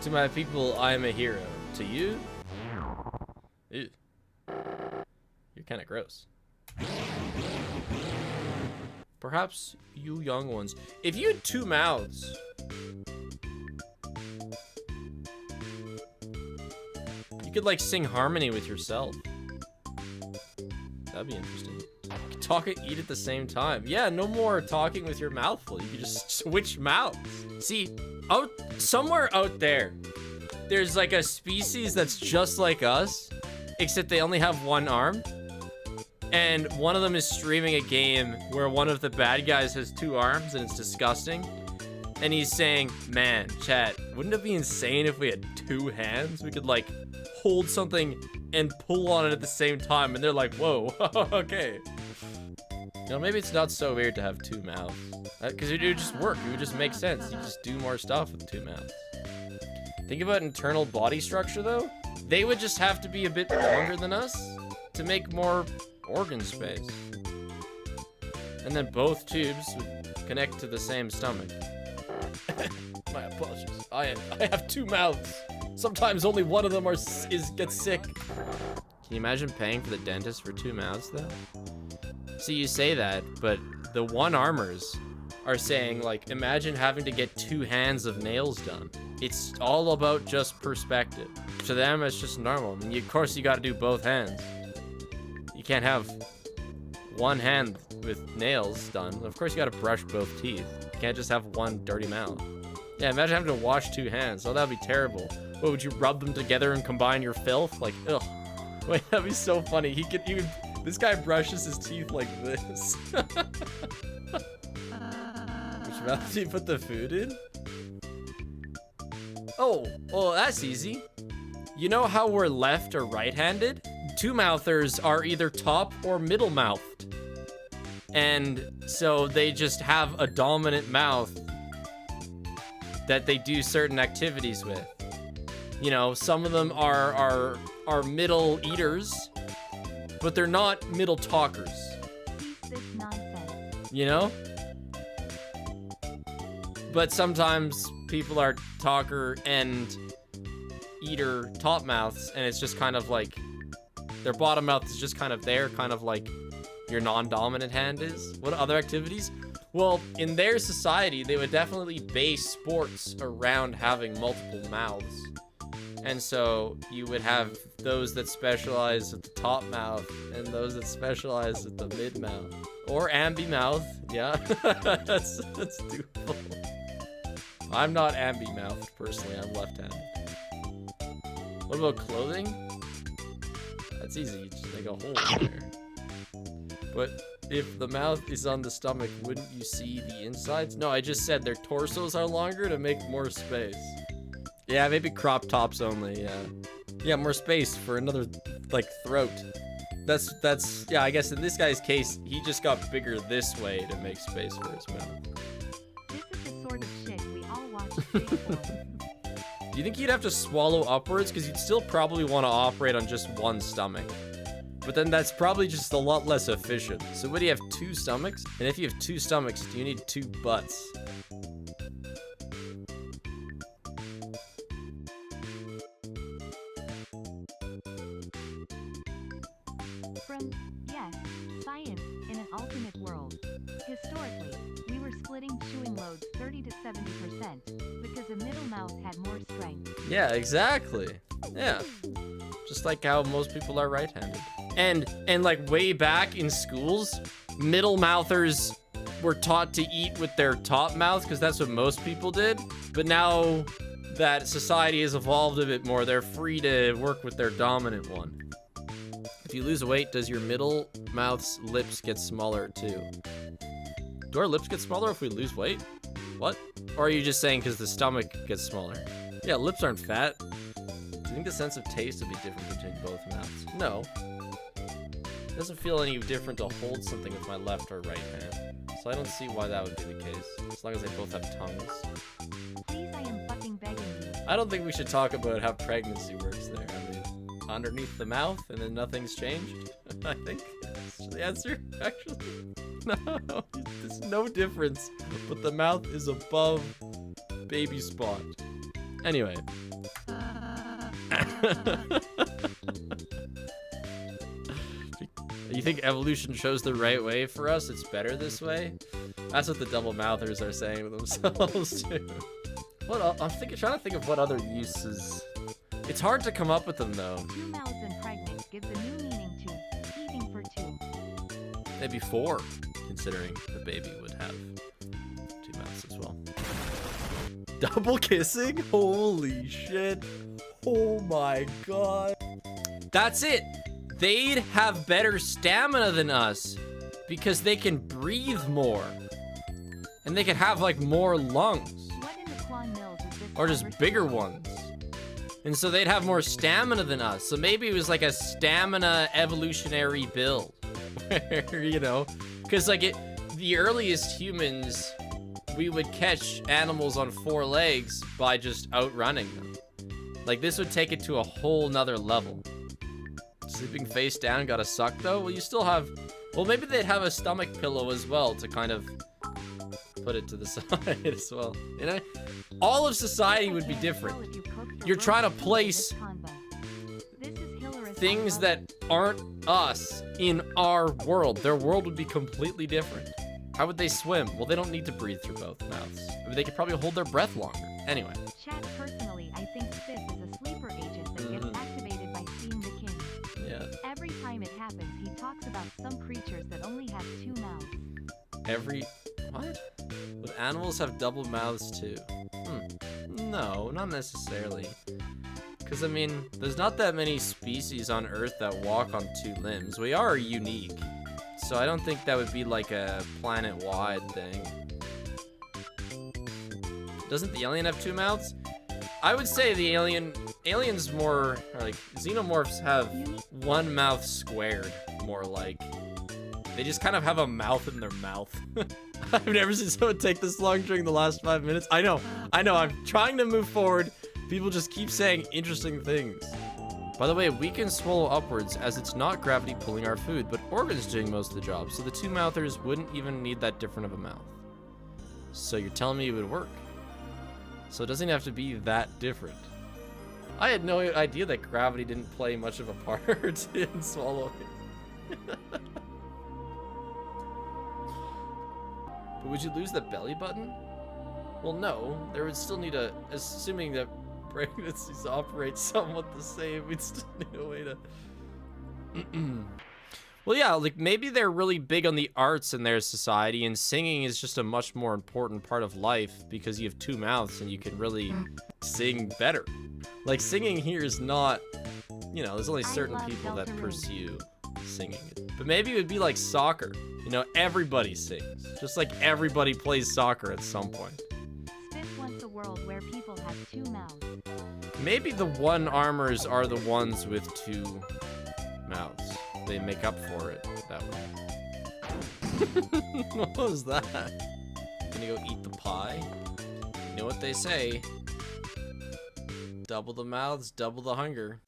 To my people, I am a hero. To you? Ew. You're kind of gross. Perhaps you young ones. If you had 2 mouths, you could like sing harmony with yourself. That'd be interesting. You could talk and eat at the same time. Yeah, no more talking with your mouth full. You could just switch mouths. See, somewhere out there, there's like a species that's just like us, except they only have 1 arm. And one of them is streaming a game where one of the bad guys has 2 arms and it's disgusting. And he's saying, man, chat, wouldn't it be insane if we had 2 hands? We could like hold something and pull on it at the same time. And they're like, whoa, okay. You know, maybe it's not so weird to have 2 mouths. Because it would just work. It would just make sense. You just do more stuff with 2 mouths. Think about internal body structure, though. They would just have to be a bit longer than us to make more organ space. And then both tubes would connect to the same stomach. My apologies. I have 2 mouths. Sometimes only one of them gets sick. Can you imagine paying for the dentist for 2 mouths, though? See, you say that, but the one-armers are saying, like, imagine having to get 2 hands of nails done. It's all about just perspective. To them, it's just normal. I mean, of course, you gotta do both hands. You can't have 1 hand with nails done. Of course, you gotta brush both teeth. You can't just have 1 dirty mouth. Yeah, imagine having to wash 2 hands. Oh, that'd be terrible. What, would you rub them together and combine your filth? Like, ugh. Wait, that'd be so funny. He could even... This guy brushes his teeth like this. Which mouth do you put the food in? Oh, well, that's easy. You know how we're left or right-handed? 2-mouthers are either top or middle-mouthed. And so they just have a dominant mouth that they do certain activities with. You know, some of them are middle eaters, but they're not middle talkers. You know? But sometimes people are talker and eater top mouths, and it's just kind of like their bottom mouth is just kind of there, kind of like your non-dominant hand is. What other activities? Well, in their society, they would definitely base sports around having multiple mouths. And so you would have those that specialize at the top mouth and those that specialize at the mid mouth. Or ambi-mouth, yeah. that's doable. I'm not ambi-mouthed, personally. I'm left-handed. What about clothing? That's easy. You just make a hole in there. But if the mouth is on the stomach, wouldn't you see the insides? No, I just said their torsos are longer to make more space. Yeah, maybe crop tops only, yeah. Yeah, more space for another, like, throat. That's, yeah, I guess in this guy's case, he just got bigger this way to make space for his mouth. This is the sort of shit we all watch for. Do you think you'd have to swallow upwards? Because you'd still probably want to operate on just 1 stomach. But then that's probably just a lot less efficient. So what do you have, 2 stomachs? And if you have 2 stomachs, do you need 2 butts? From, yes, science, in an alternate world. Historically, we were splitting chewing loads 30 to 70% because the middle mouth had more strength. Yeah, exactly. Yeah. Just like how most people are right-handed. And like way back in schools, middle mouthers were taught to eat with their top mouth because that's what most people did. But now that society has evolved a bit more, they're free to work with their dominant one. If you lose weight, does your middle mouth's lips get smaller too? Do our lips get smaller if we lose weight? What? Or are you just saying because the stomach gets smaller? Yeah, lips aren't fat. Do you think the sense of taste would be different between both mouths? No. It doesn't feel any different to hold something with my left or right hand. So I don't see why that would be the case, as long as they both have tongues. Please, I am fucking begging you. I don't think we should talk about how pregnancy works there. I mean, underneath the mouth and then nothing's changed? I think that's the answer, actually. No, there's no difference, but the mouth is above baby spot. Anyway. You think evolution chose the right way for us? It's better this way? That's what the double mouthers are saying to themselves too. What? I'm trying to think of what other uses. It's hard to come up with them though. 2 mouths and pregnant gives a new meaning to eating for 2. Maybe 4, considering the baby would have 2 mouths as well. Double kissing? Holy shit. Oh my god. That's it. They'd have better stamina than us because they can breathe more. And they could have like more lungs. What in the Quan Mills is this Or just bigger conversation? ones. And so they'd have more stamina than us. So maybe it was like a stamina evolutionary build. Where, you know, because like the earliest humans, we would catch animals on 4 legs by just outrunning them. Like this would take it to a whole nother level. Sleeping face down gotta suck though? Well, you still have, well, maybe they'd have a stomach pillow as well to kind of put it to the side as well. You know, all of society would be different. You're trying to place things that aren't us in our world. Their world would be completely different. How would they swim? Well, they don't need to breathe through both mouths. I mean, they could probably hold their breath longer. Anyway. Chat, personally, I think Spiff is a sleeper agent that gets activated by seeing the king. Yeah. Every time it happens, he talks about some creatures that only have 2 mouths. What? Would animals have double mouths too? No, not necessarily. Because, I mean, there's not that many species on Earth that walk on 2 limbs. We are unique. So I don't think that would be like a planet-wide thing. Doesn't the alien have 2 mouths? I would say the aliens more, or like, xenomorphs have 1 mouth squared, more like. They just kind of have a mouth in their mouth. I've never seen someone take this long during the last 5 minutes. I know, I'm trying to move forward. People just keep saying interesting things. By the way, we can swallow upwards as it's not gravity pulling our food, but organs doing most of the job, so the 2-mouthers wouldn't even need that different of a mouth. So you're telling me it would work? So it doesn't have to be that different. I had no idea that gravity didn't play much of a part in swallowing. But would you lose the belly button? Well, no. There would still need a, assuming that pregnancies operate somewhat the same, we'd still need a way to... Well, yeah, like maybe they're really big on the arts in their society, and singing is just a much more important part of life because you have 2 mouths and you can really sing better. Like singing here is not, you know, there's only certain people that pursue singing. But maybe it would be like soccer. You know, everybody sings. Just like everybody plays soccer at some point. Spiff wants a world where people have 2 mouths. Maybe the 1-armors are the ones with 2 mouths. They make up for it that way. What was that? Gonna go eat the pie? You know what they say? Double the mouths, double the hunger.